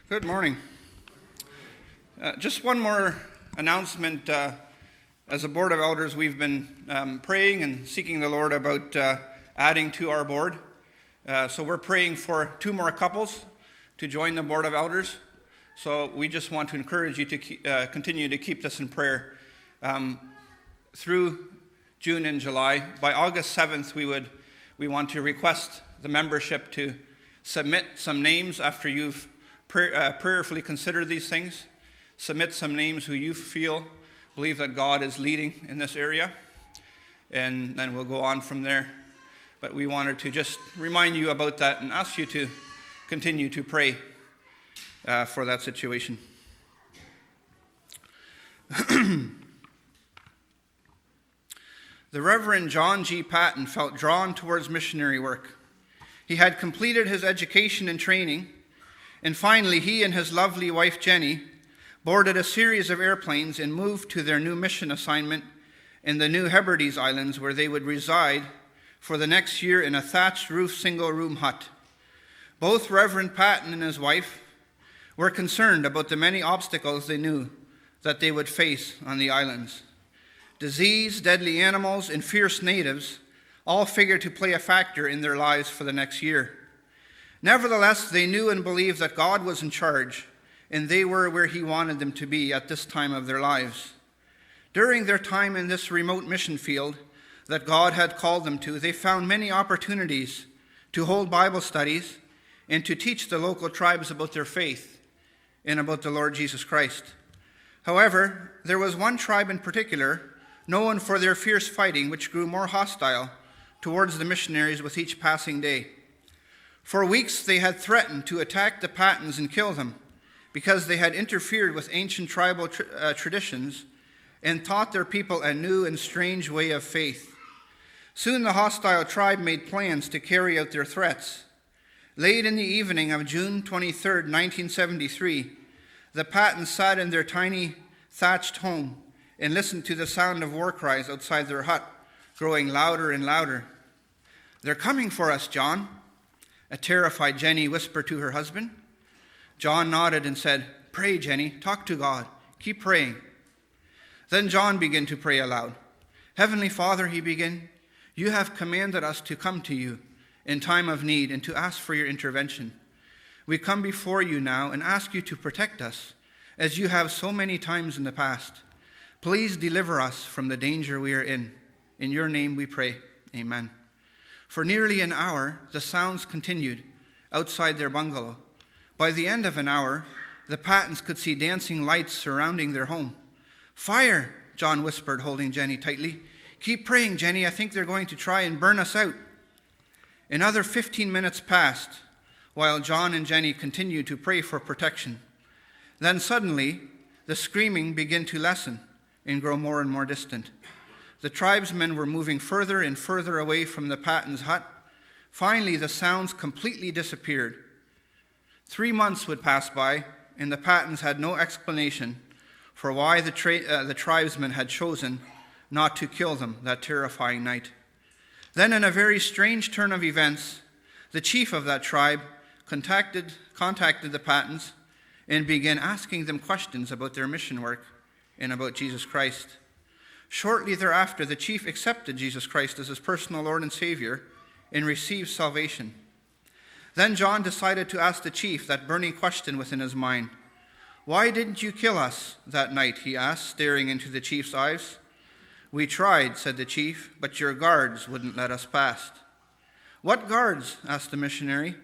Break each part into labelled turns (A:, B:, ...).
A: Good morning. Just one more announcement. As a board of elders, we've been praying and seeking the Lord about adding to our board. So we're praying for 2 more couples to join the board of elders. So we just want to encourage you to continue to keep this in prayer through June and July. By August 7th, we want to request the membership to submit some names after you've prayerfully considered these things. Submit some names who you believe that God is leading in this area, and then we'll go on from there. But we wanted to just remind you about that and ask you to continue to pray for that situation. The Reverend John G. Patton felt drawn towards missionary work. He had completed his education and training, and finally he and his lovely wife Jenny boarded a series of airplanes and moved to their new mission assignment in the New Hebrides Islands, where they would reside for the next year in a thatched roof single-room hut. Both Reverend Patton and his wife were concerned about the many obstacles they knew that they would face on the islands. Disease, deadly animals, and fierce natives all figured to play a factor in their lives for the next year. Nevertheless, they knew and believed that God was in charge, and they were where He wanted them to be at this time of their lives. During their time in this remote mission field that God had called them to, they found many opportunities to hold Bible studies and to teach the local tribes about their faith and about the Lord Jesus Christ. However, there was one tribe in particular, known for their fierce fighting, which grew more hostile towards the missionaries with each passing day. For weeks they had threatened to attack the Pattons and kill them because they had interfered with ancient tribal traditions and taught their people a new and strange way of faith. Soon the hostile tribe made plans to carry out their threats. Late in the evening of June 23, 1973, the Pattons sat in their tiny thatched home and listened to the sound of war cries outside their hut, growing louder and louder. "They're coming for us, John," a terrified Jenny whispered to her husband. John nodded and said, "Pray, Jenny, talk to God, keep praying." Then John began to pray aloud. "Heavenly Father," he began, "you have commanded us to come to you in time of need and to ask for your intervention. We come before you now and ask you to protect us, as you have so many times in the past. Please deliver us from the danger we are in. In your name we pray. Amen." For nearly an hour, the sounds continued outside their bungalow. By the end of an hour, the Pattons could see dancing lights surrounding their home. "Fire," John whispered, holding Jenny tightly. "Keep praying, Jenny. I think they're going to try and burn us out." Another 15 minutes passed while John and Jenny continued to pray for protection. Then suddenly, the screaming began to lessen and grow more and more distant. The tribesmen were moving further and further away from the Pattons' hut. Finally, the sounds completely disappeared. 3 months would pass by, and the Pattons had no explanation for why the tribesmen had chosen not to kill them that terrifying night. Then, in a very strange turn of events, the chief of that tribe contacted the Pattons and began asking them questions about their mission work and about Jesus Christ. Shortly thereafter, the chief accepted Jesus Christ as his personal Lord and Savior and received salvation. Then John decided to ask the chief that burning question within his mind. "Why didn't you kill us that night?" he asked, staring into the chief's eyes. "We tried," said the chief, "but your guards wouldn't let us pass." "What guards?" asked the missionary.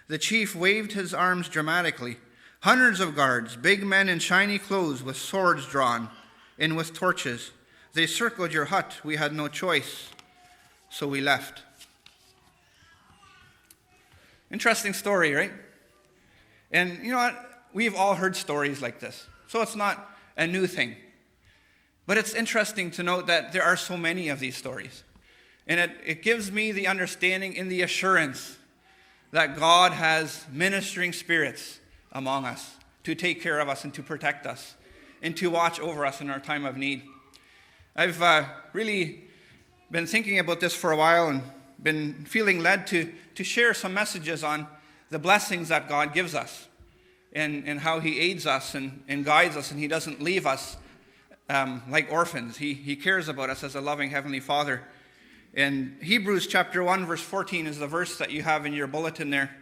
A: The chief waved his arms dramatically. "Hundreds of guards, big men in shiny clothes with swords drawn and with torches. They circled your hut. We had no choice, so we left." Interesting story, right? And you know what? We've all heard stories like this, so it's not a new thing. But it's interesting to note that there are so many of these stories. And it gives me the understanding and the assurance that God has ministering spirits among us to take care of us and to protect us and to watch over us in our time of need. I've really been thinking about this for a while and been feeling led to share some messages on the blessings that God gives us and how he aids us and guides us, and he doesn't leave us like orphans. He cares about us as a loving Heavenly Father. And Hebrews chapter 1, verse 14 is the verse that you have in your bulletin there.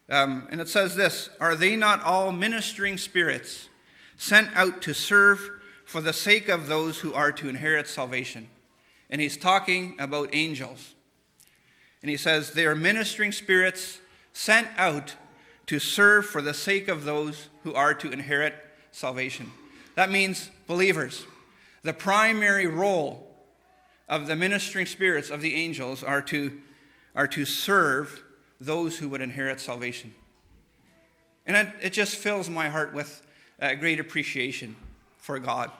A: And it says this, "Are they not all ministering spirits sent out to serve for the sake of those who are to inherit salvation?" And he's talking about angels. And he says, they are ministering spirits sent out to serve for the sake of those who are to inherit salvation. That means believers. The primary role of the ministering spirits of the angels are to serve those who would inherit salvation. And it just fills my heart with great appreciation for God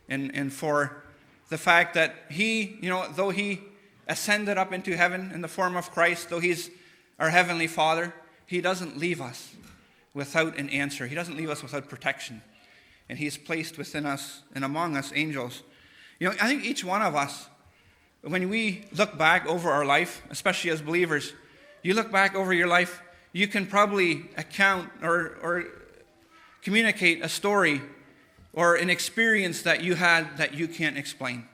A: and for the fact that he, though he ascended up into heaven in the form of Christ, though he's our Heavenly Father, he doesn't leave us without an answer. He doesn't leave us without protection. And he's placed within us and among us angels. I think each one of us, when we look back over our life, especially as believers, you look back over your life, you can probably account or communicate a story or an experience that you had that you can't explain.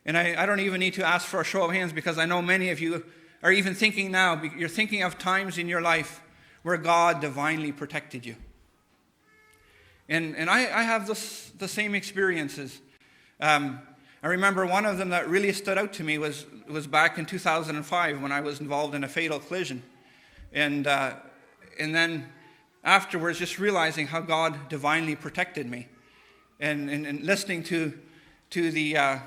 A: And I don't even need to ask for a show of hands, because I know many of you are even thinking now, you're thinking of times in your life where God divinely protected you. And I have the same experiences. I remember one of them that really stood out to me was back in 2005 when I was involved in a fatal collision. And then afterwards, just realizing how God divinely protected me. And listening to the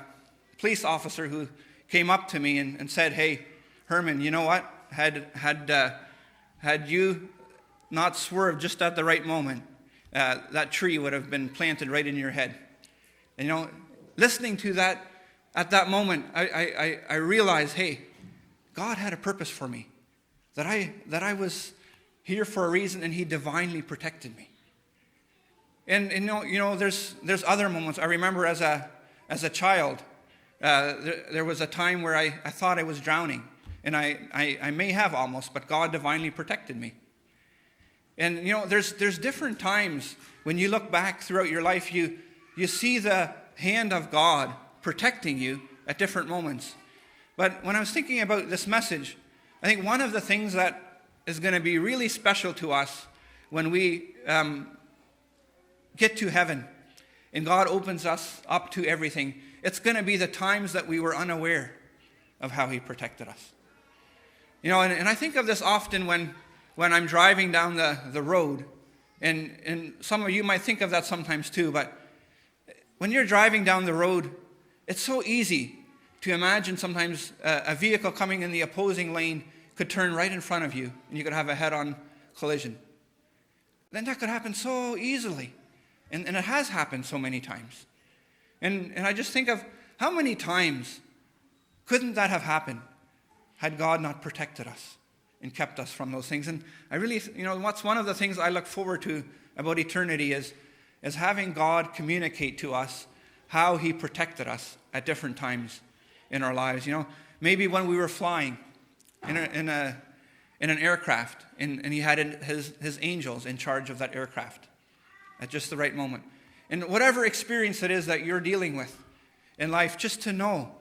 A: police officer who came up to me and said, "Hey, Herman, you know what? Had you not swerved just at the right moment, that tree would have been planted right in your head." And listening to that, at that moment, I realized, hey, God had a purpose for me, that I was here for a reason, and he divinely protected me. And there's other moments. I remember as a child, there was a time where I thought I was drowning, and I may have almost, but God divinely protected me. And there's different times when you look back throughout your life, you see the hand of God protecting you at different moments. But when I was thinking about this message, I think one of the things that is going to be really special to us when we get to heaven and God opens us up to everything, it's going to be the times that we were unaware of how he protected us. And I think of this often when I'm driving down the road, and some of you might think of that sometimes too, but when you're driving down the road, it's so easy to imagine sometimes a vehicle coming in the opposing lane could turn right in front of you, and you could have a head-on collision. Then that could happen so easily, and it has happened so many times. And I just think of how many times couldn't that have happened had God not protected us and kept us from those things. And I really, what's one of the things I look forward to about eternity is having God communicate to us how he protected us at different times in our lives. Maybe when we were flying in an aircraft, and he had his angels in charge of that aircraft at just the right moment. And whatever experience it is that you're dealing with in life, just to know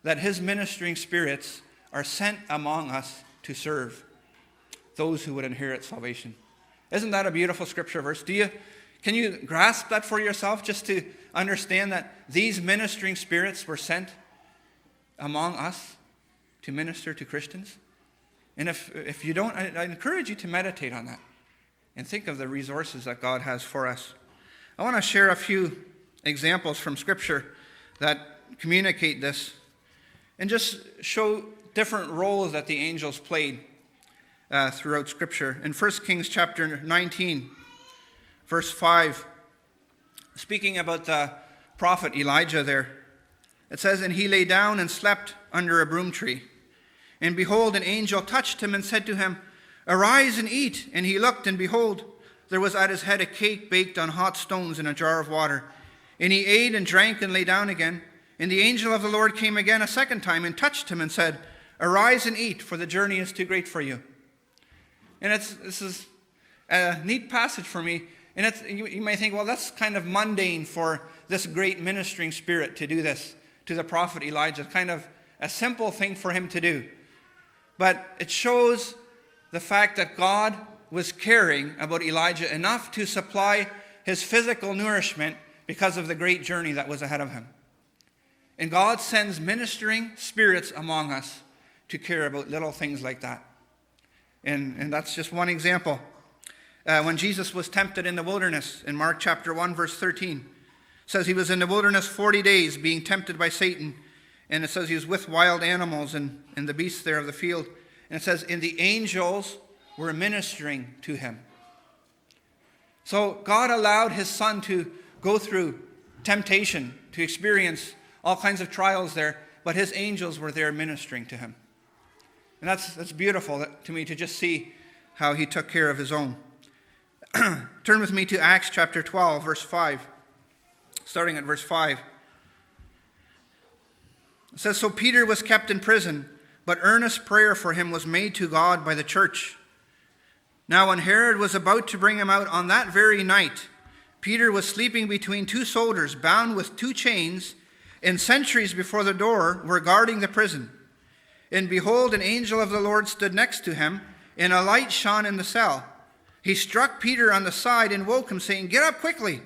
A: that his ministering spirits are sent among us to serve those who would inherit salvation. Isn't that a beautiful scripture verse? Can you grasp that for yourself, just to understand that these ministering spirits were sent among us to minister to Christians? And if you don't, I encourage you to meditate on that and think of the resources that God has for us. I want to share a few examples from Scripture that communicate this and just show different roles that the angels played throughout Scripture. In 1 Kings chapter 19, verse 5, speaking about the prophet Elijah there, it says, "And he lay down and slept under a broom tree. And behold, an angel touched him and said to him, 'Arise and eat.' And he looked, and behold, there was at his head a cake baked on hot stones in a jar of water. And he ate and drank and lay down again. And the angel of the Lord came again a second time and touched him and said, 'Arise and eat, for the journey is too great for you.'" And a neat passage for me. And you may think, well, that's kind of mundane for this great ministering spirit to do this to the prophet Elijah. Kind of a simple thing for him to do. But it shows the fact that God was caring about Elijah enough to supply his physical nourishment because of the great journey that was ahead of him. And God sends ministering spirits among us to care about little things like that. And that's just one example. When Jesus was tempted in the wilderness, in Mark chapter 1, verse 13, it says he was in the wilderness 40 days being tempted by Satan. And it says he was with wild animals and the beasts there of the field. And it says, and the angels were ministering to him. So God allowed his son to go through temptation, to experience all kinds of trials there, but his angels were there ministering to him. And that's beautiful to me to just see how he took care of his own. Turn with me to Acts chapter 12, verse 5. Starting at verse 5. It says, so Peter was kept in prison, but earnest prayer for him was made to God by the church. Now when Herod was about to bring him out on that very night, Peter was sleeping between two soldiers, bound with two chains, and sentries before the door were guarding the prison. And behold, an angel of the Lord stood next to him, and a light shone in the cell. He struck Peter on the side and woke him, saying, get up quickly.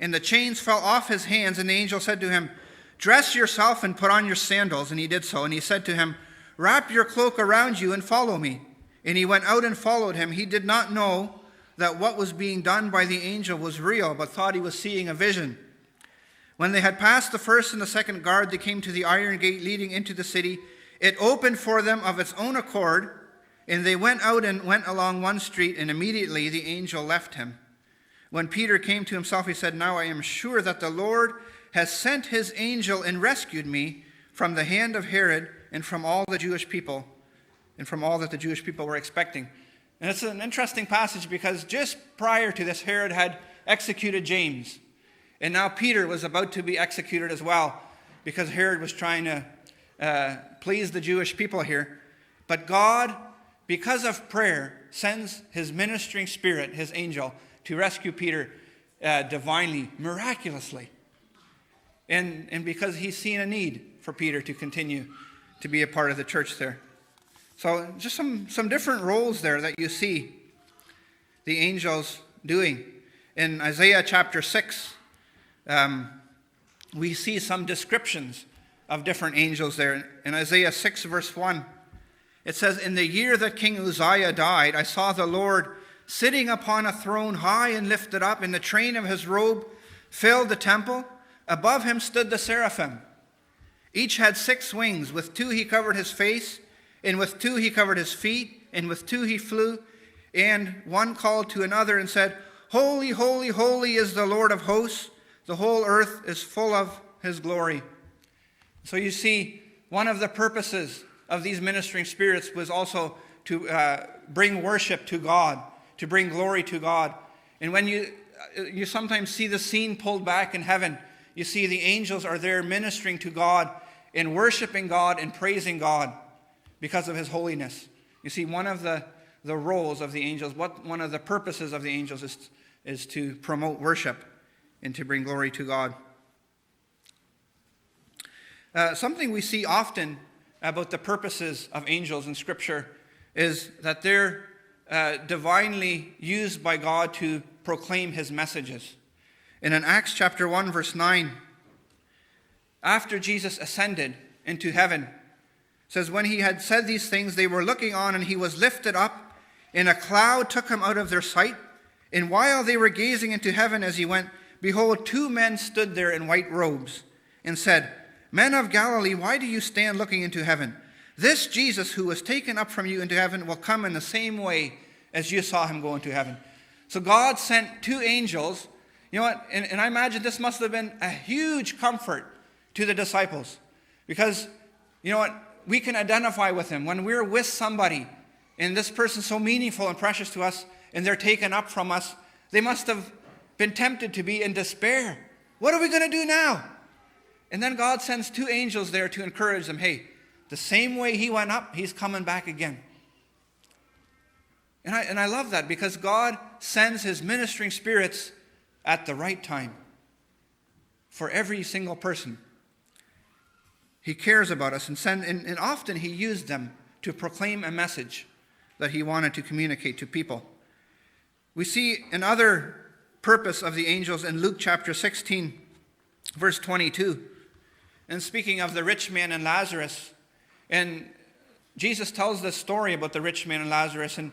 A: And the chains fell off his hands, and the angel said to him, dress yourself and put on your sandals. And he did so. And he said to him, wrap your cloak around you and follow me. And he went out and followed him. He did not know that what was being done by the angel was real, but thought he was seeing a vision. When they had passed the first and the second guard, they came to the iron gate leading into the city. It opened for them of its own accord, and they went out and went along one street, and immediately the angel left him. When Peter came to himself, he said, now I am sure that the Lord has sent his angel and rescued me from the hand of Herod and from all the Jewish people, and from all that the Jewish people were expecting. And it's an interesting passage because just prior to this, Herod had executed James. And now Peter was about to be executed as well because Herod was trying to please the Jewish people here. But God, because of prayer, sends his ministering spirit, his angel, to rescue Peter divinely, miraculously. And because he's seen a need for Peter to continue to be a part of the church there. So just some different roles there that you see the angels doing. In Isaiah chapter 6, we see some descriptions of different angels there. In Isaiah 6 verse 1, it says, in the year that King Uzziah died, I saw the Lord sitting upon a throne high and lifted up, and the train of his robe filled the temple. Above him stood the seraphim. Each had 6 wings. With 2 he covered his face, and with 2 he covered his feet, and with 2 he flew. And one called to another and said, holy, holy, holy is the Lord of hosts. The whole earth is full of his glory. So you see, one of the purposes of these ministering spirits was also to bring worship to God, to bring glory to God. And when you sometimes see the scene pulled back in heaven, you see the angels are there ministering to God and worshiping God and praising God because of his holiness. You see, one of the roles of the angels, one of the purposes of the angels is to promote worship and to bring glory to God. Something we see often about the purposes of angels in Scripture is that they're divinely used by God to proclaim his messages. And in Acts chapter 1, verse 9, after Jesus ascended into heaven, it says, when he had said these things, they were looking on, and he was lifted up, and a cloud took him out of their sight. And while they were gazing into heaven as he went, behold, 2 men stood there in white robes and said, men of Galilee, why do you stand looking into heaven? This Jesus who was taken up from you into heaven will come in the same way as you saw him go into heaven. So God sent 2 angels. You know what? And I imagine this must have been a huge comfort to the disciples. Because, you know what? We can identify with them. When we're with somebody, and this person's so meaningful and precious to us, and they're taken up from us, they must have been tempted to be in despair. What are we going to do now? And then God sends 2 angels there to encourage them. Hey, the same way he went up, he's coming back again. And I love that, because God sends his ministering spirits at the right time for every single person. He cares about us, and often he used them to proclaim a message that he wanted to communicate to people. We see another purpose of the angels in Luke chapter 16, verse 22. And speaking of the rich man and Lazarus, and Jesus tells this story about the rich man and Lazarus, and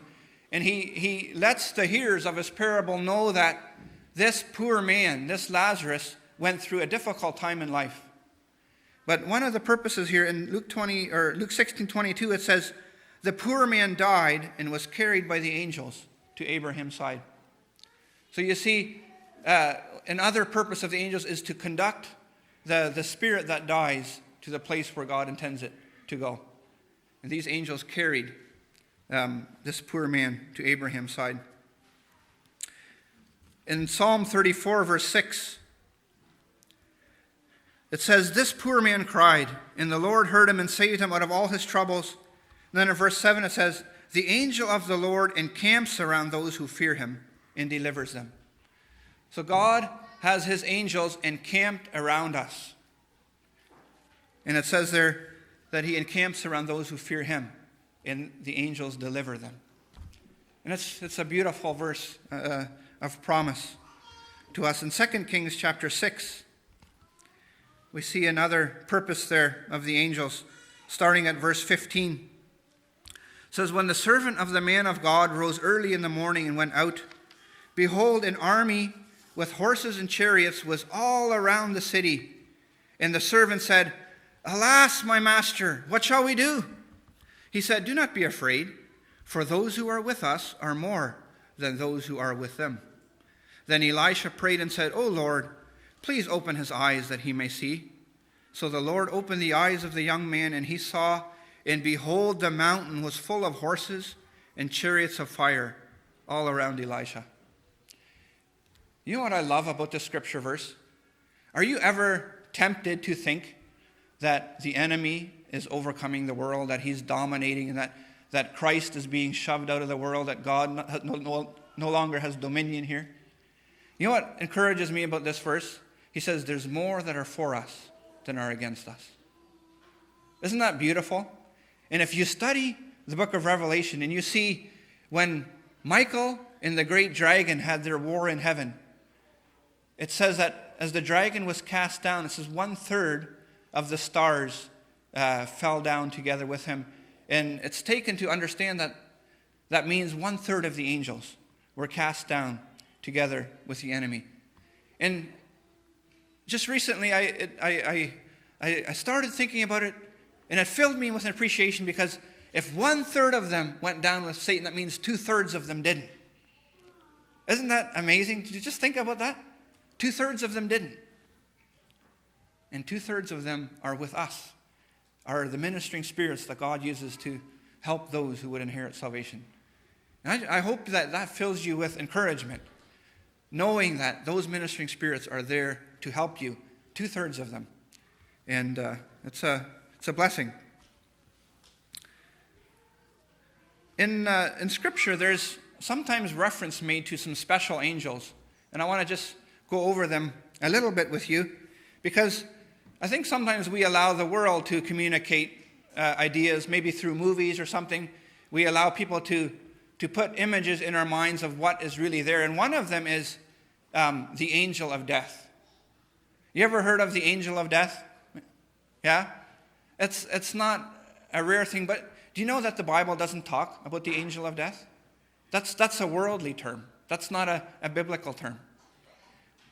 A: he lets the hearers of his parable know that this poor man, this Lazarus, went through a difficult time in life. But one of the purposes here in Luke 16:22, it says, the poor man died and was carried by the angels to Abraham's side. So you see, another purpose of the angels is to conduct the spirit that dies to the place where God intends it to go. And these angels carried this poor man to Abraham's side. In Psalm 34, verse 6, it says, this poor man cried, and the Lord heard him and saved him out of all his troubles. And then in verse 7 it says, the angel of the Lord encamps around those who fear him and delivers them. So God has his angels encamped around us. And it says there that he encamps around those who fear him, and the angels deliver them. And it's a beautiful verse of promise to us. In 2 Kings chapter 6, we see another purpose there of the angels, starting at verse 15. It says, when the servant of the man of God rose early in the morning and went out, behold, an army with horses and chariots was all around the city. And the servant said, alas, my master, what shall we do? He said, do not be afraid, for those who are with us are more than those who are with them. Then Elisha prayed and said, O Lord, please open his eyes that he may see. So the Lord opened the eyes of the young man, and he saw, and behold, the mountain was full of horses and chariots of fire all around Elisha. You know what I love about this scripture verse? Are you ever tempted to think that the enemy is overcoming the world, that he's dominating, and that Christ is being shoved out of the world, that God no longer has dominion here? You know what encourages me about this verse? He says, there's more that are for us than are against us. Isn't that beautiful? And if you study the book of Revelation and you see when Michael and the great dragon had their war in heaven, it says that as the dragon was cast down, it says 1/3 of the stars fell down together with him. And it's taken to understand that that means 1/3 of the angels were cast down together with the enemy. And just recently I started thinking about it, and it filled me with an appreciation, because if 1/3 of them went down with Satan, that means 2/3 of them didn't. Isn't that amazing? Did you just think about that? 2/3 of them didn't. And 2/3 of them are with us, are the ministering spirits that God uses to help those who would inherit salvation. And I hope that fills you with encouragement, knowing that those ministering spirits are there to help you, 2/3 of them. And it's a blessing. In Scripture, there's sometimes reference made to some special angels. And I want to just go over them a little bit with you, because I think sometimes we allow the world to communicate ideas, maybe through movies or something. We allow people to put images in our minds of what is really there. And one of them is the angel of death. You ever heard of the angel of death? Yeah? It's not a rare thing, but do you know that the Bible doesn't talk about the angel of death? That's a worldly term. That's not a biblical term.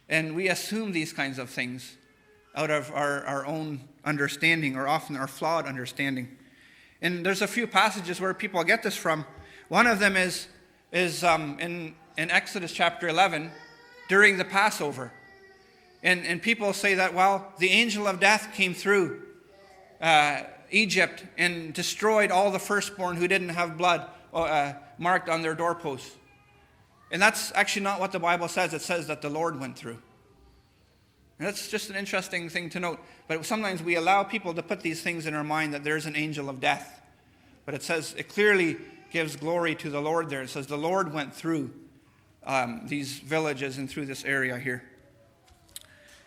A: And we assume these kinds of things out of our own understanding, or often our flawed understanding. And there's a few passages where people get this from. One of them is in Exodus chapter 11, during the Passover. And people say that, well, the angel of death came through Egypt and destroyed all the firstborn who didn't have blood marked on their doorposts. And that's actually not what the Bible says. It says that the Lord went through. And that's just an interesting thing to note. But sometimes we allow people to put these things in our mind, that there's an angel of death. But it says, it clearly gives glory to the Lord there. It says the Lord went through these villages and through this area here.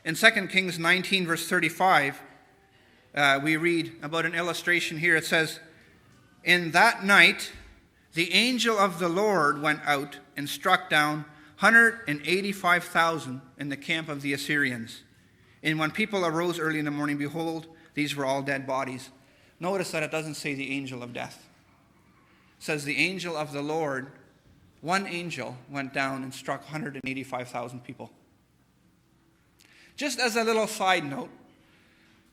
A: In 2 Kings 19, verse 35, we read about an illustration here. It says, "In that night, the angel of the Lord went out and struck down 185,000 in the camp of the Assyrians. And when people arose early in the morning, behold, these were all dead bodies." Notice that it doesn't say the angel of death. It says the angel of the Lord, one angel, went down and struck 185,000 people. Just as a little side note,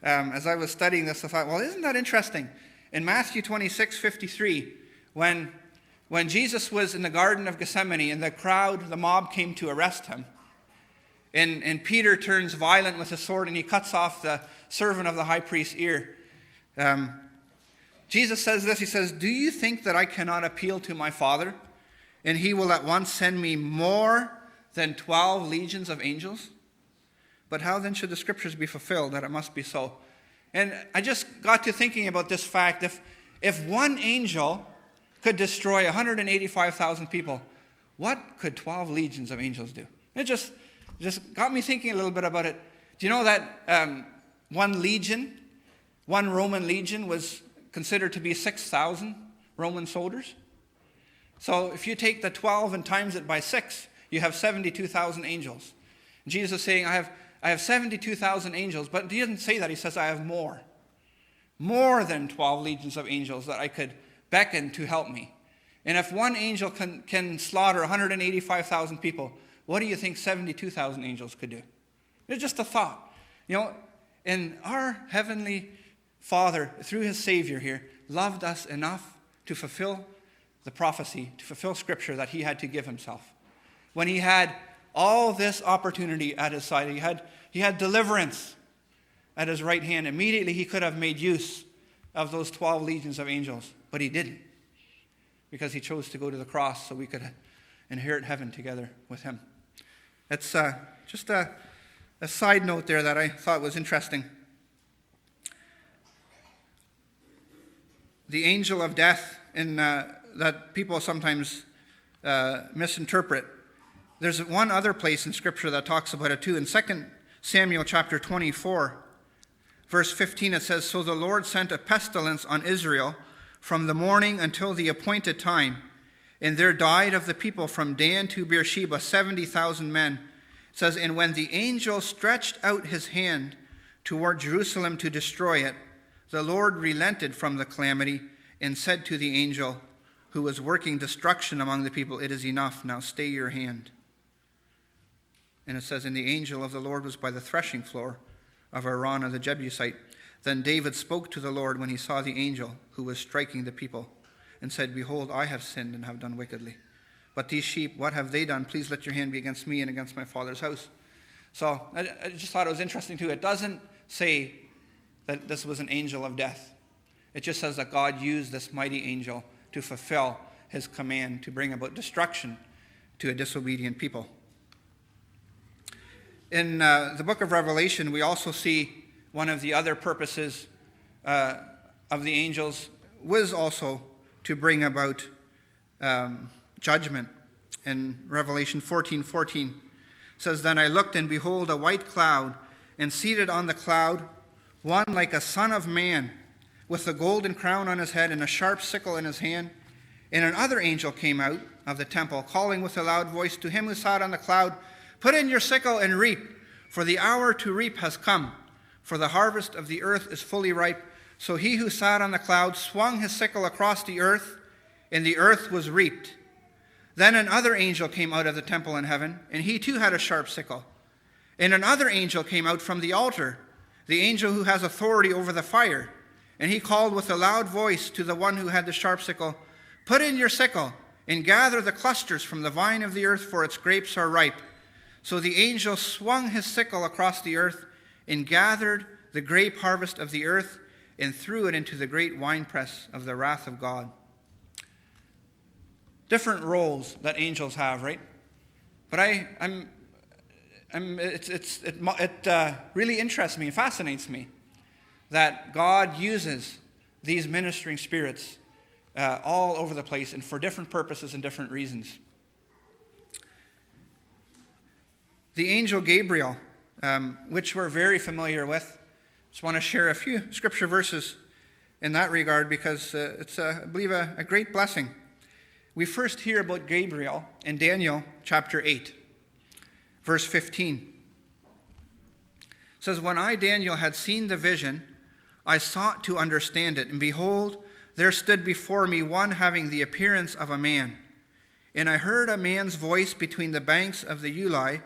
A: as I was studying this, I thought, well, isn't that interesting? In Matthew 26:53, when Jesus was in the Garden of Gethsemane and the mob came to arrest him, and Peter turns violent with a sword and he cuts off the servant of the high priest's ear, Jesus says this, he says, "Do you think that I cannot appeal to my Father, and he will at once send me more than 12 legions of angels? But how then should the scriptures be fulfilled that it must be so?" And I just got to thinking about this fact. If one angel could destroy 185,000 people, what could 12 legions of angels do? It just got me thinking a little bit about it. Do you know that one Roman legion was considered to be 6,000 Roman soldiers? So if you take the 12 and times it by 6, you have 72,000 angels. And Jesus is saying, I have 72,000 angels, but he doesn't say that. He says, I have more than 12 legions of angels that I could beckon to help me. And if one angel can slaughter 185,000 people, what do you think 72,000 angels could do? It's just a thought. And our Heavenly Father, through his Savior here, loved us enough to fulfill the prophecy, to fulfill Scripture that he had to give himself. When he had all this opportunity at his side, he had deliverance at his right hand. Immediately he could have made use of those 12 legions of angels, but he didn't, because he chose to go to the cross so we could inherit heaven together with him. It's just a side note there that I thought was interesting. The angel of death, that people sometimes misinterpret. There's one other place in Scripture that talks about it too. In 2 Samuel chapter 24, verse 15, it says, "So the Lord sent a pestilence on Israel from the morning until the appointed time, and there died of the people from Dan to Beersheba 70,000 men." It says, "And when the angel stretched out his hand toward Jerusalem to destroy it, the Lord relented from the calamity and said to the angel who was working destruction among the people, 'It is enough, now stay your hand.' And it says, 'And the angel of the Lord was by the threshing floor of Araunah the Jebusite. Then David spoke to the Lord when he saw the angel who was striking the people, and said, Behold, I have sinned and have done wickedly. But these sheep, what have they done? Please let your hand be against me and against my father's house.'" So I just thought it was interesting too. It doesn't say that this was an angel of death. It just says that God used this mighty angel to fulfill his command to bring about destruction to a disobedient people. In the book of Revelation, we also see one of the other purposes of the angels was also to bring about judgment. In Revelation 14:14, says, "Then I looked, and behold, a white cloud, and seated on the cloud, one like a son of man, with a golden crown on his head and a sharp sickle in his hand. And another angel came out of the temple, calling with a loud voice to him who sat on the cloud, 'Put in your sickle and reap, for the hour to reap has come, for the harvest of the earth is fully ripe.' So he who sat on the cloud swung his sickle across the earth, and the earth was reaped. Then another angel came out of the temple in heaven, and he too had a sharp sickle. And another angel came out from the altar, the angel who has authority over the fire. And he called with a loud voice to the one who had the sharp sickle, 'Put in your sickle, and gather the clusters from the vine of the earth, for its grapes are ripe.' So the angel swung his sickle across the earth, and gathered the grape harvest of the earth, and threw it into the great winepress of the wrath of God." Different roles that angels have, right? But it really interests me and fascinates me that God uses these ministering spirits all over the place and for different purposes and different reasons. The angel Gabriel, which we're very familiar with, just want to share a few scripture verses in that regard because it's, I believe, a great blessing. We first hear about Gabriel in Daniel chapter 8, verse 15. It says, "When I, Daniel, had seen the vision, I sought to understand it, and behold, there stood before me one having the appearance of a man. And I heard a man's voice between the banks of the Ulai,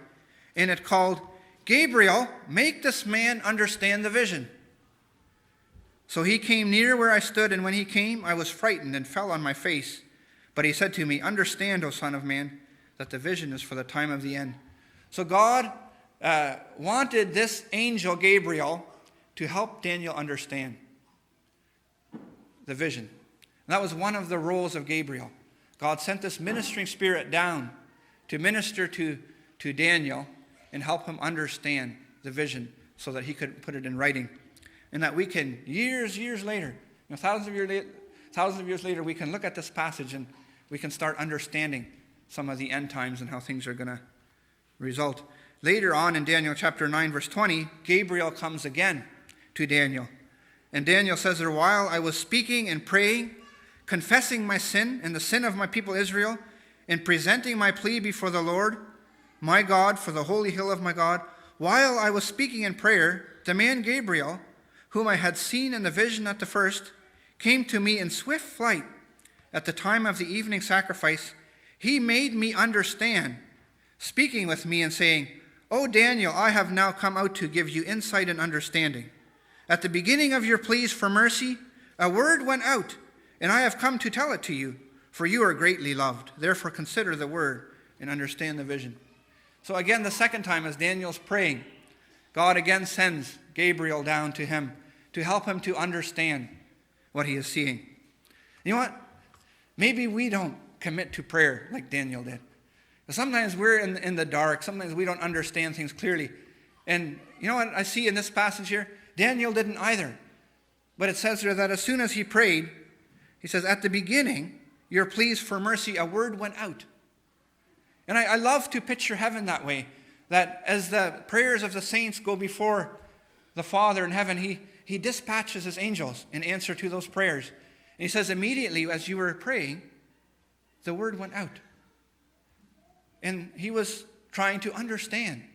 A: and it called, 'Gabriel, make this man understand the vision.' So he came near where I stood, and when he came, I was frightened and fell on my face. But he said to me, 'Understand, O Son of Man, that the vision is for the time of the end.'" So God wanted this angel Gabriel to help Daniel understand the vision. And that was one of the roles of Gabriel. God sent this ministering spirit down to minister to Daniel and help him understand the vision so that he could put it in writing. And that we can, years later, thousands of years later, we can look at this passage and we can start understanding some of the end times and how things are going to result. Later on in Daniel chapter 9, verse 20, Gabriel comes again to Daniel. And Daniel says there, "While I was speaking and praying, confessing my sin and the sin of my people Israel, and presenting my plea before the Lord, my God, for the holy hill of my God, while I was speaking in prayer, the man Gabriel, whom I had seen in the vision at the first, came to me in swift flight at the time of the evening sacrifice. He made me understand, speaking with me and saying, 'O Daniel, I have now come out to give you insight and understanding. At the beginning of your pleas for mercy, a word went out, and I have come to tell it to you, for you are greatly loved. Therefore consider the word and understand the vision.'" So again, the second time as Daniel's praying, God again sends Gabriel down to him to help him to understand what he is seeing. You know what? Maybe we don't commit to prayer like Daniel did. Sometimes we're in the dark. Sometimes we don't understand things clearly. And you know what I see in this passage here? Daniel didn't either. But it says there that as soon as he prayed, he says, "At the beginning, your pleas for mercy, a word went out." And I love to picture heaven that way, that as the prayers of the saints go before the Father in heaven, he dispatches his angels in answer to those prayers. And he says, immediately as you were praying, the word went out. And he was trying to understand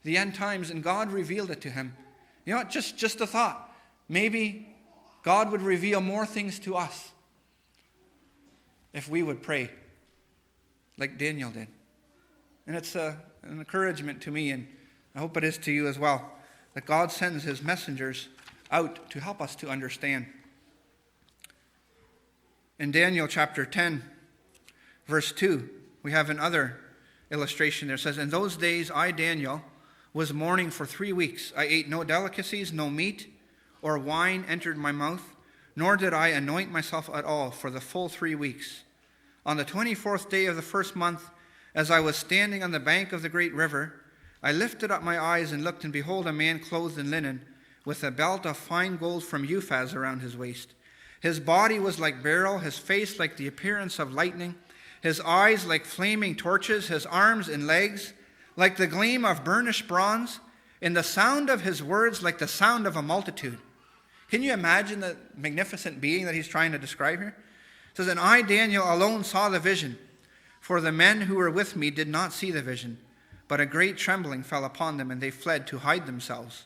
A: the end times, and God revealed it to him. You know what? Just a thought. Maybe God would reveal more things to us if we would pray like Daniel did. And it's an encouragement to me, and I hope it is to you as well, that God sends his messengers out to help us to understand. In Daniel chapter 10, verse 2, we have another illustration there. It says, "In those days I, Daniel, was mourning for 3 weeks. I ate no delicacies, no meat or wine entered my mouth, nor did I anoint myself at all for the full 3 weeks. On the 24th day of the first month, as I was standing on the bank of the great river, I lifted up my eyes and looked, and behold, a man clothed in linen, with a belt of fine gold from Uphaz around his waist. His body was like beryl, his face like the appearance of lightning, his eyes like flaming torches, his arms and legs like the gleam of burnished bronze, and the sound of his words like the sound of a multitude." Can you imagine the magnificent being that he's trying to describe here? It says, "And I, Daniel, alone saw the vision, for the men who were with me did not see the vision, but a great trembling fell upon them, and they fled to hide themselves.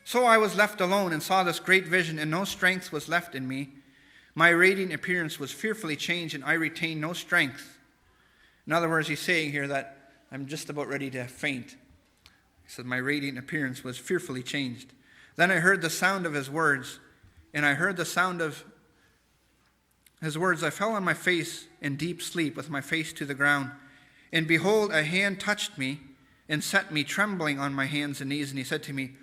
A: So I was left alone and saw this great vision, and no strength was left in me. My radiant appearance was fearfully changed, and I retained no strength." In other words, he's saying here that I'm just about ready to faint. He said, my radiant appearance was fearfully changed. Then I heard the sound of his words, and I heard the sound of his words. I fell on my face in deep sleep with my face to the ground. And behold, a hand touched me and set me trembling on my hands and knees. And he said to me,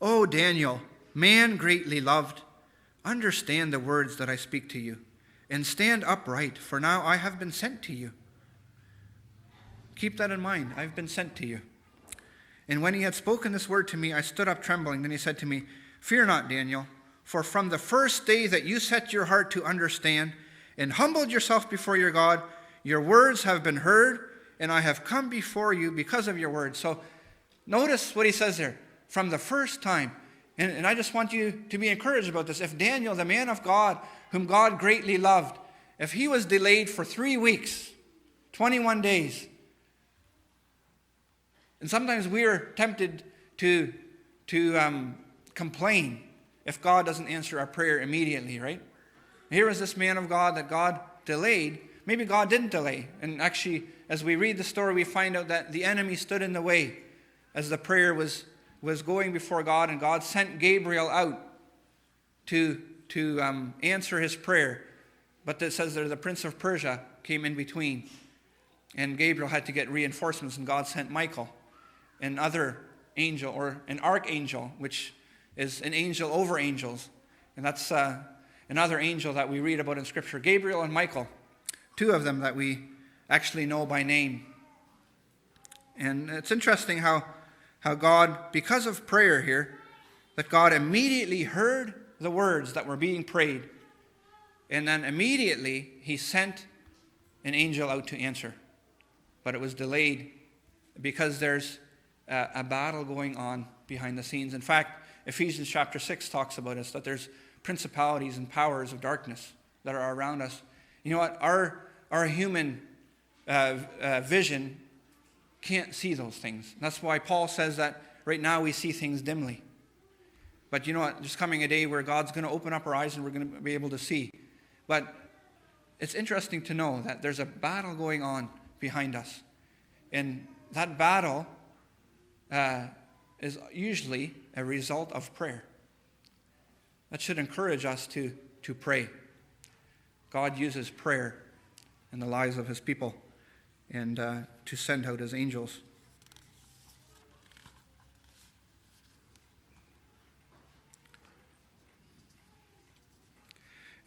A: "O Daniel, man greatly loved, understand the words that I speak to you, and stand upright, for now I have been sent to you." Keep that in mind. I've been sent to you. And when he had spoken this word to me, I stood up trembling. Then he said to me, "Fear not, Daniel, for from the first day that you set your heart to understand and humbled yourself before your God. Your words have been heard, and I have come before you because of your words. So notice what he says there. From the first time, and I just want you to be encouraged about this. If Daniel, the man of God, whom God greatly loved, if he was delayed for 3 weeks, 21 days, and sometimes we are tempted to complain if God doesn't answer our prayer immediately, right? Here is this man of God that God delayed. Maybe God didn't delay. And actually, as we read the story, we find out that the enemy stood in the way as the prayer was going before God, and God sent Gabriel out to answer his prayer. But it says there the prince of Persia came in between, and Gabriel had to get reinforcements, and God sent Michael, another angel, or an archangel, which is an angel over angels. And that's another angel that we read about in Scripture. Gabriel and Michael, two of them that we actually know by name. And it's interesting how God, because of prayer here, that God immediately heard the words that were being prayed, and then immediately he sent an angel out to answer. But it was delayed because there's a battle going on behind the scenes. In fact, Ephesians chapter 6 talks about us, that there's principalities and powers of darkness that are around us. You know what? Our human vision can't see those things. That's why Paul says that right now we see things dimly. But you know what? There's coming a day where God's going to open up our eyes and we're going to be able to see. But it's interesting to know that there's a battle going on behind us. And that battle is usually a result of prayer. That should encourage us to pray. God uses prayer in the lives of his people and to send out his angels.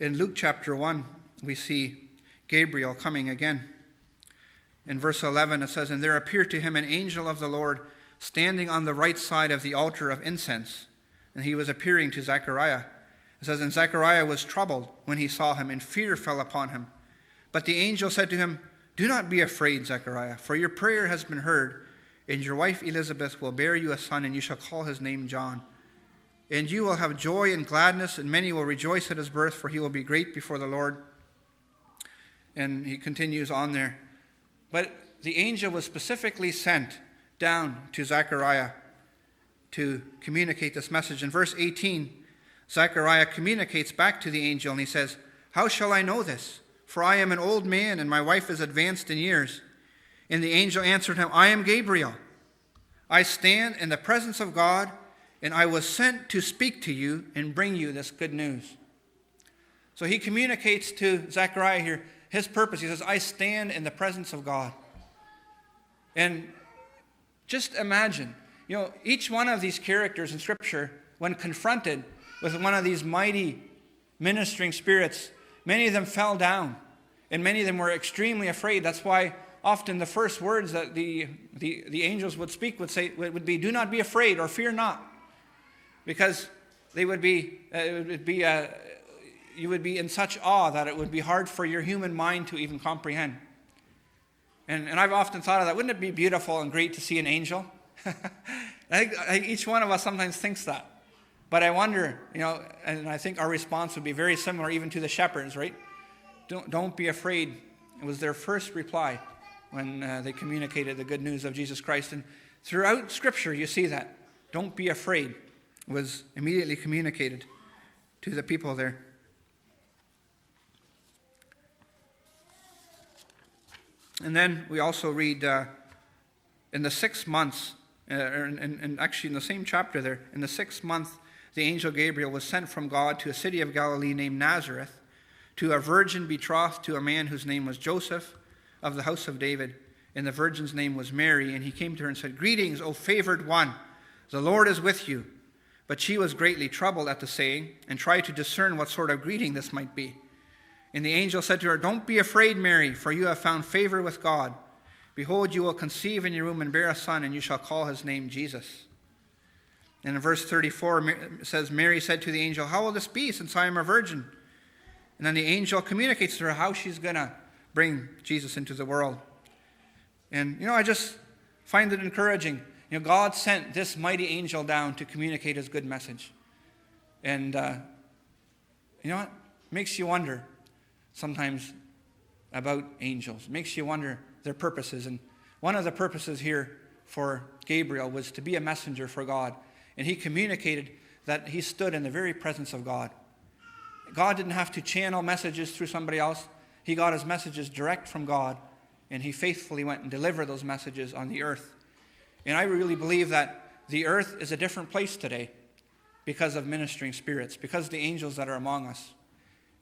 A: In Luke chapter 1, we see Gabriel coming again. In verse 11 it says, "And there appeared to him an angel of the Lord standing on the right side of the altar of incense. And he was appearing to Zechariah." It says, "And Zechariah was troubled when he saw him, and fear fell upon him. But the angel said to him, 'Do not be afraid, Zechariah, for your prayer has been heard, and your wife Elizabeth will bear you a son, and you shall call his name John. And you will have joy and gladness, and many will rejoice at his birth, for he will be great before the Lord.'" And he continues on there. But the angel was specifically sent down to Zechariah to communicate this message. In verse 18, Zechariah communicates back to the angel, and he says, "How shall I know this? For I am an old man, and my wife is advanced in years." And the angel answered him, "I am Gabriel. I stand in the presence of God, and I was sent to speak to you and bring you this good news." So he communicates to Zechariah here his purpose. He says, I stand in the presence of God. And just imagine, each one of these characters in Scripture, when confronted with one of these mighty ministering spirits, many of them fell down, and many of them were extremely afraid. That's why often the first words that the angels would speak would be, "Do not be afraid," or "Fear not," because they would be, you would be in such awe that it would be hard for your human mind to even comprehend. And I've often thought of that. Wouldn't it be beautiful and great to see an angel? I think each one of us sometimes thinks that. But I wonder, and I think our response would be very similar even to the shepherds, right? Don't be afraid. It was their first reply when they communicated the good news of Jesus Christ. And throughout Scripture, you see that. Don't be afraid was immediately communicated to the people there. And then we also read in the 6 months, and actually in the same chapter there, in the 6th month, the angel Gabriel was sent from God to a city of Galilee named Nazareth, to a virgin betrothed to a man whose name was Joseph, of the house of David. And the virgin's name was Mary. And he came to her and said, "Greetings, O favored one, the Lord is with you." But she was greatly troubled at the saying, and tried to discern what sort of greeting this might be. And the angel said to her, "Don't be afraid, Mary, for you have found favor with God. Behold, you will conceive in your womb and bear a son, and you shall call his name Jesus." And in verse 34, it says, Mary said to the angel, "How will this be, since I am a virgin?" And then the angel communicates to her how she's going to bring Jesus into the world. And, I just find it encouraging. God sent this mighty angel down to communicate his good message. And, you know what? It makes you wonder sometimes about angels. It makes you wonder their purposes. And one of the purposes here for Gabriel was to be a messenger for God. And he communicated that he stood in the very presence of God. God didn't have to channel messages through somebody else. He got his messages direct from God, and he faithfully went and delivered those messages on the earth. And I really believe that the earth is a different place today because of ministering spirits, because of the angels that are among us.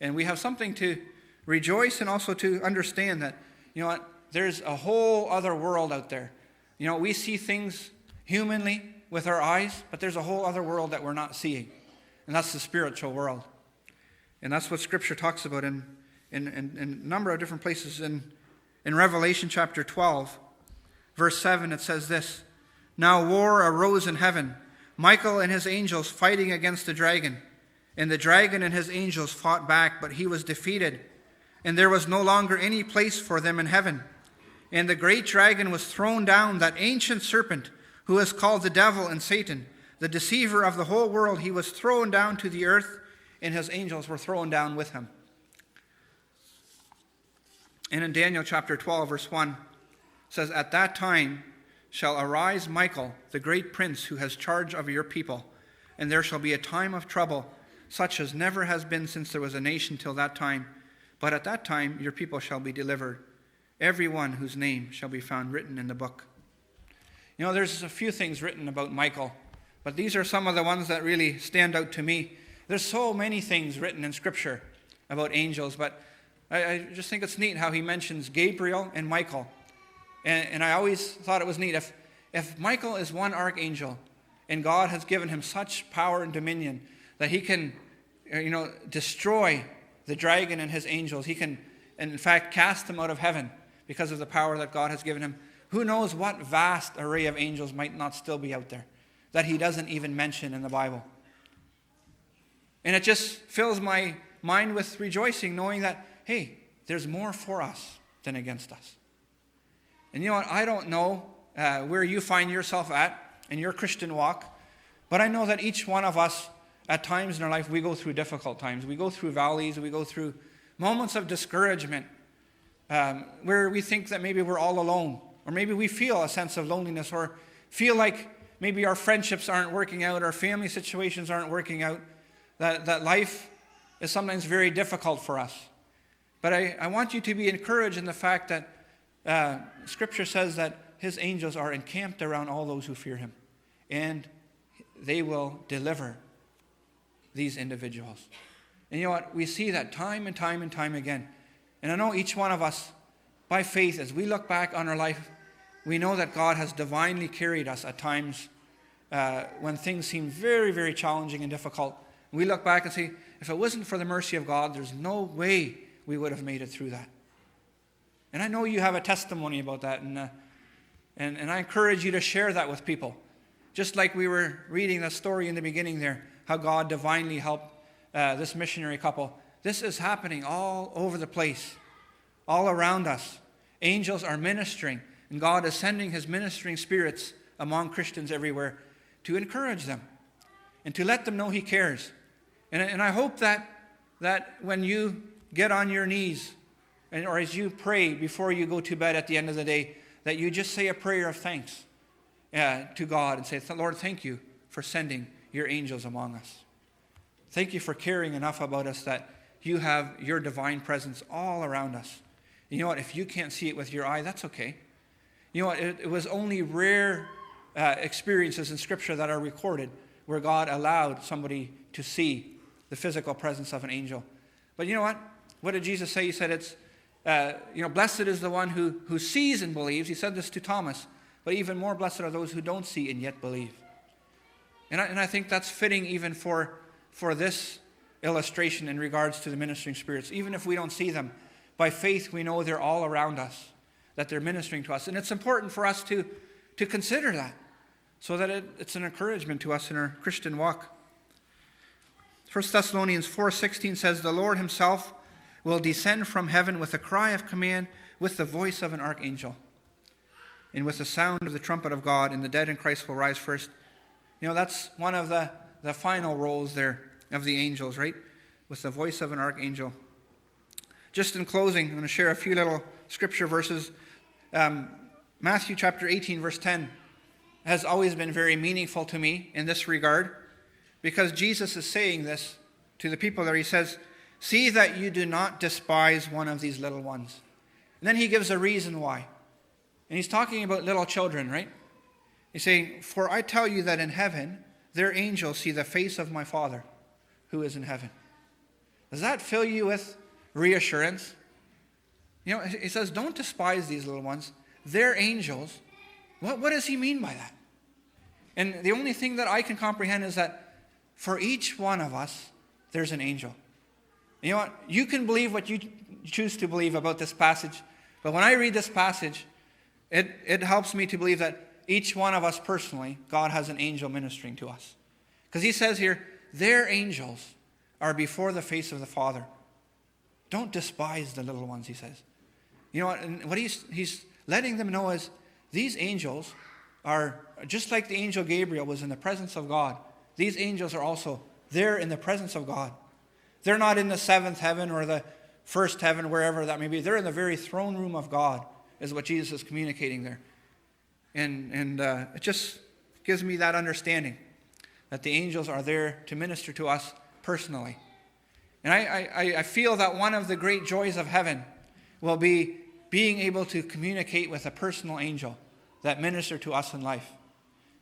A: And we have something to rejoice and also to understand that, there's a whole other world out there. We see things humanly with our eyes, but there's a whole other world that we're not seeing. And that's the spiritual world. And that's what Scripture talks about in a number of different places. In Revelation chapter 12, verse 7, it says this: "Now war arose in heaven, Michael and his angels fighting against the dragon. And the dragon and his angels fought back, but he was defeated. And there was no longer any place for them in heaven. And the great dragon was thrown down, that ancient serpent, who is called the devil and Satan, the deceiver of the whole world. He was thrown down to the earth, and his angels were thrown down with him." And in Daniel chapter 12, verse 1, it says, "At that time shall arise Michael, the great prince, who has charge of your people. And there shall be a time of trouble, such as never has been since there was a nation till that time. But at that time your people shall be delivered, every one whose name shall be found written in the book." There's a few things written about Michael, but these are some of the ones that really stand out to me. There's so many things written in Scripture about angels, but I just think it's neat how he mentions Gabriel and Michael. And I always thought it was neat. If Michael is one archangel, and God has given him such power and dominion that he can, destroy the dragon and his angels. He can, in fact, cast them out of heaven because of the power that God has given him. Who knows what vast array of angels might not still be out there that he doesn't even mention in the Bible. And it just fills my mind with rejoicing, knowing that, hey, there's more for us than against us. And you know what? I don't know where you find yourself at in your Christian walk, but I know that each one of us, at times in our life, we go through difficult times. We go through valleys. We go through moments of discouragement where we think that maybe we're all alone, or maybe we feel a sense of loneliness, or feel like maybe our friendships aren't working out, our family situations aren't working out, that life is sometimes very difficult for us. But I want you to be encouraged in the fact that Scripture says that his angels are encamped around all those who fear him, and they will deliver these individuals. And you know what? We see that time and time and time again. And I know each one of us, by faith, as we look back on our life, we know that God has divinely carried us at times when things seem very, very challenging and difficult. We look back and say, if it wasn't for the mercy of God, there's no way we would have made it through that. And I know you have a testimony about that, and I encourage you to share that with people. Just like we were reading the story in the beginning there, how God divinely helped this missionary couple. This is happening all over the place, all around us. Angels are ministering, and God is sending his ministering spirits among Christians everywhere to encourage them and to let them know he cares. And I hope that when you get on your knees, or as you pray before you go to bed at the end of the day, that you just say a prayer of thanks to God and say, Lord, thank you for sending your angels among us. Thank you for caring enough about us that you have your divine presence all around us. You know what? If you can't see it with your eye, that's okay. You know what? It was only rare experiences in Scripture that are recorded where God allowed somebody to see the physical presence of an angel. But you know what? What did Jesus say? He said it's, blessed is the one who sees and believes. He said this to Thomas. But even more blessed are those who don't see and yet believe. And I think that's fitting even for this illustration in regards to the ministering spirits. Even if we don't see them, by faith we know they're all around us, that they're ministering to us. And it's important for us to consider that, so that it's an encouragement to us in our Christian walk. 1 Thessalonians 4:16 says, "The Lord himself will descend from heaven with a cry of command, with the voice of an archangel, and with the sound of the trumpet of God, and the dead in Christ will rise first. That's one of the final roles there of the angels, right? With the voice of an archangel. Just in closing, I'm going to share a few little scripture verses. Matthew chapter 18, verse 10 has always been very meaningful to me in this regard, because Jesus is saying this to the people there. He says, "See that you do not despise one of these little ones." And then he gives a reason why. And he's talking about little children, right? He's saying, "For I tell you that in heaven, their angels see the face of my Father who is in heaven." Does that fill you with reassurance? He says, don't despise these little ones. They're angels. What does he mean by that? And the only thing that I can comprehend is that for each one of us, there's an angel. You know what? You can believe what you choose to believe about this passage. But when I read this passage, it helps me to believe that each one of us personally, God has an angel ministering to us. Because he says here, their angels are before the face of the Father. Don't despise the little ones, he says. You know what? And what he's letting them know is these angels are, just like the angel Gabriel was in the presence of God, these angels are also there in the presence of God. They're not in the seventh heaven or the first heaven, wherever that may be. They're in the very throne room of God, is what Jesus is communicating there. And it just gives me that understanding that the angels are there to minister to us personally. And I feel that one of the great joys of heaven will be being able to communicate with a personal angel that minister to us in life.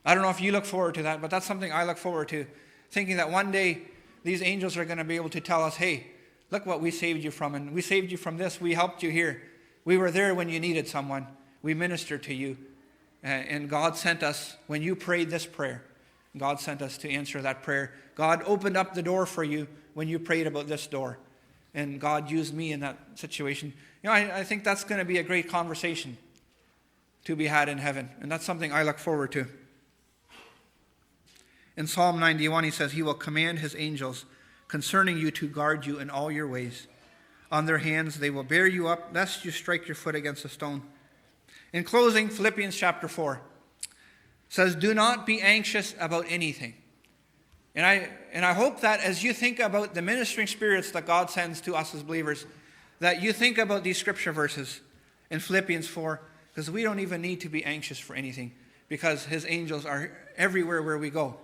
A: I don't know if you look forward to that, but that's something I look forward to, thinking that one day these angels are going to be able to tell us, hey, look what we saved you from, and we saved you from this, we helped you here. We were there when you needed someone. We ministered to you. And God sent us, when you prayed this prayer, God sent us to answer that prayer. God opened up the door for you when you prayed about this door. And God used me in that situation. I think that's going to be a great conversation to be had in heaven. And that's something I look forward to. In Psalm 91, he says, he will command his angels concerning you to guard you in all your ways. On their hands they will bear you up, lest you strike your foot against a stone. In closing, Philippians chapter 4 says, do not be anxious about anything. And I hope that as you think about the ministering spirits that God sends to us as believers, that you think about these scripture verses in Philippians 4, because we don't even need to be anxious for anything, because his angels are everywhere where we go.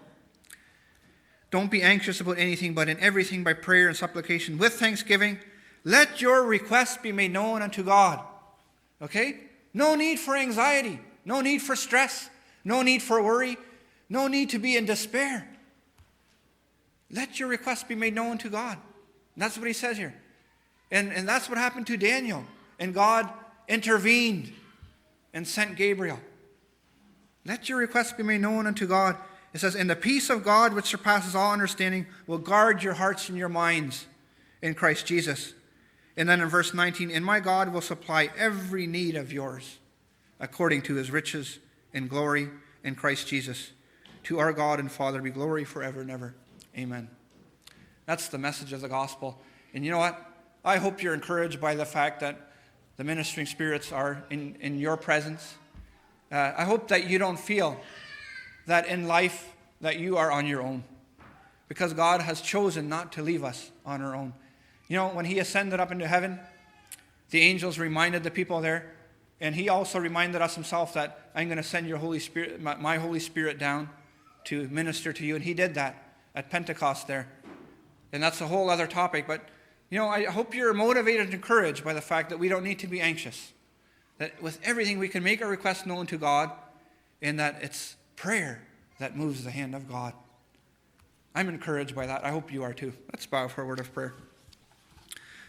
A: Don't be anxious about anything, but in everything by prayer and supplication with thanksgiving, let your requests be made known unto God. Okay? No need for anxiety. No need for stress. No need for worry. No need to be in despair. Let your requests be made known to God. And that's what he says here. And that's what happened to Daniel. And God intervened and sent Gabriel. Let your requests be made known unto God. It says, and the peace of God, which surpasses all understanding, will guard your hearts and your minds in Christ Jesus. And then in verse 19, and my God will supply every need of yours according to his riches and glory in Christ Jesus. To our God and Father be glory forever and ever. Amen. That's the message of the gospel. And you know what? I hope you're encouraged by the fact that the ministering spirits are in your presence. I hope that you don't feel that in life that you are on your own, because God has chosen not to leave us on our own. You know, when he ascended up into heaven, the angels reminded the people there, and he also reminded us himself that I'm going to send your Holy Spirit, my Holy Spirit down to minister to you. And he did that at Pentecost there. And that's a whole other topic. But, I hope you're motivated and encouraged by the fact that we don't need to be anxious. That with everything we can make our requests known to God, and that it's prayer that moves the hand of God. I'm encouraged by that. I hope you are too. Let's bow for a word of prayer.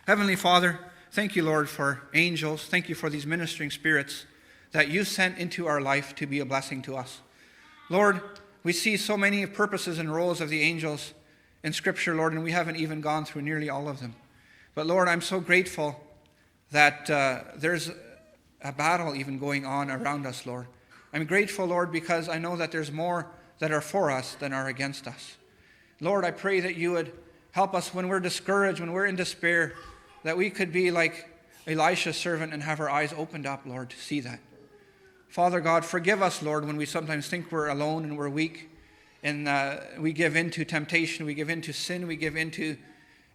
A: Heavenly Father, thank you, Lord, for angels. Thank you for these ministering spirits that you sent into our life to be a blessing to us. Lord, we see so many purposes and roles of the angels in Scripture, Lord, and we haven't even gone through nearly all of them. But Lord, I'm so grateful that there's a battle even going on around us, Lord. I'm grateful, Lord, because I know that there's more that are for us than are against us. Lord, I pray that you would help us when we're discouraged, when we're in despair, that we could be like Elisha's servant and have our eyes opened up, Lord, to see that. Father God, forgive us, Lord, when we sometimes think we're alone and we're weak, and we give into temptation, we give into sin, we give into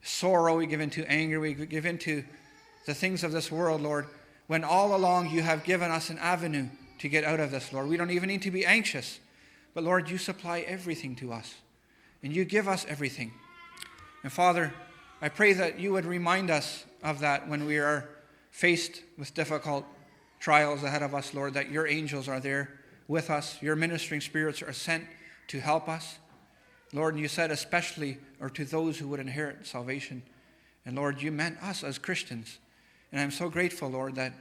A: sorrow, we give into anger, we give into the things of this world, Lord, when all along you have given us an avenue to get out of this, Lord. We don't even need to be anxious, but Lord, you supply everything to us, and you give us everything. And Father, I pray that you would remind us of that when we are faced with difficult trials ahead of us, Lord, that your angels are there with us, your ministering spirits are sent to help us. Lord, and you said especially, or to those who would inherit salvation. And Lord, you meant us as Christians. And I'm so grateful, Lord, that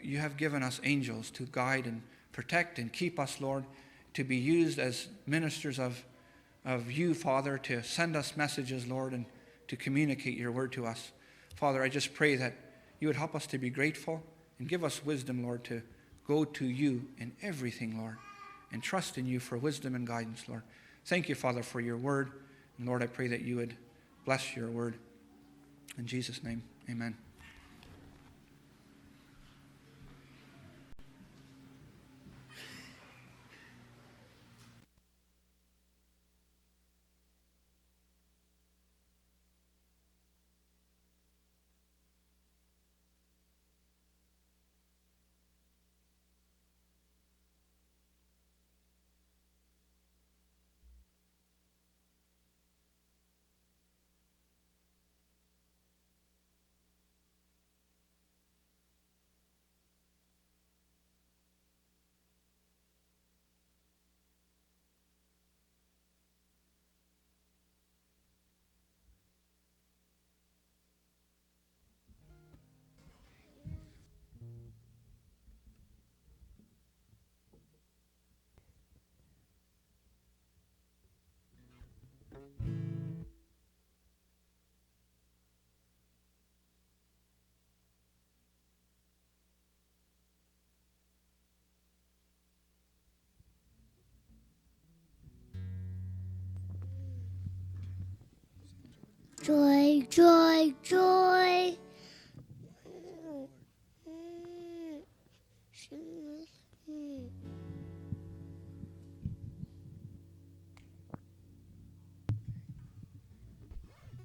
A: you have given us angels to guide and protect and keep us, Lord, to be used as ministers of you, Father, to send us messages, Lord, and to communicate your word to us. Father, I just pray that you would help us to be grateful and give us wisdom, Lord, to go to you in everything, Lord, and trust in you for wisdom and guidance, Lord. Thank you, Father, for your word. And Lord, I pray that you would bless your word. In Jesus' name, amen.
B: Joy, joy, joy.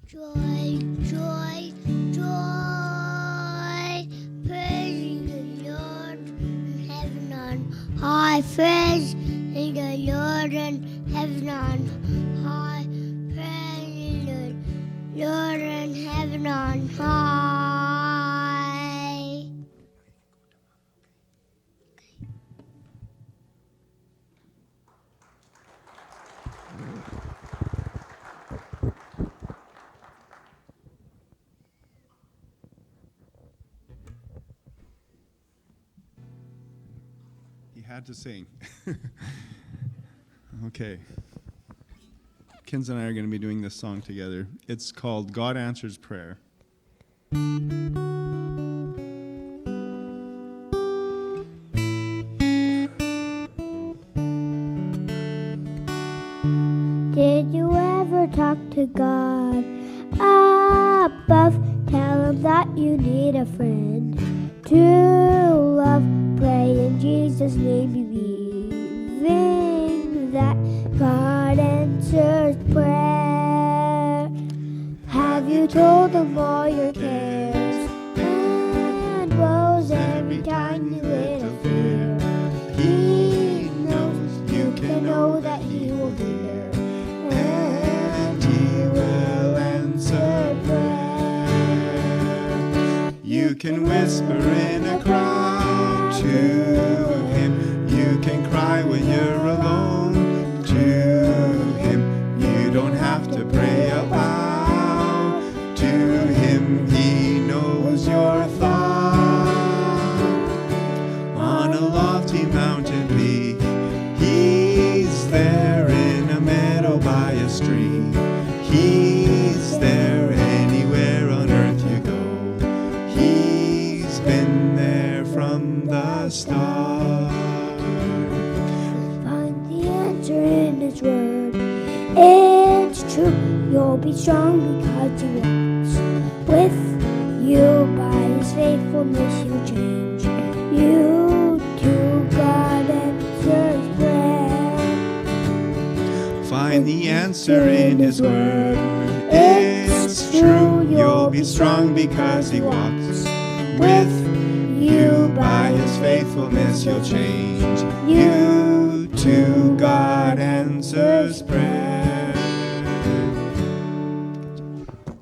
B: Joy, joy, joy. Praise the Lord in heaven on high. Praise the Lord in heaven on high. Praise the Lord in heaven on high.
C: He had to sing. Okay. Kins and I are going to be doing this song together. It's called God Answers Prayer.
B: Did you ever talk to God above? Tell him that you need a friend to love. Pray in Jesus' name, believing that God answers prayer. Have you told him all your cares and woes every time you interfere? He knows you can know that he will hear, and he will answer prayer.
C: You can whisper in a crowd to him. You can cry when you're alone to him. You don't have to pray aloud to him. He knows your thought. On a lofty mountain peak, he's there in a meadow by a stream. He's there anywhere on earth you go. He's been there from the start.
B: Find the answer in his word. It's true, you'll be strong because he walks With you by his faithfulness you'll change. You to God answers prayer.
C: Find the answer in his word. It's true, you'll be strong because he walks with you. By his faithfulness you'll change. You to God answers prayer.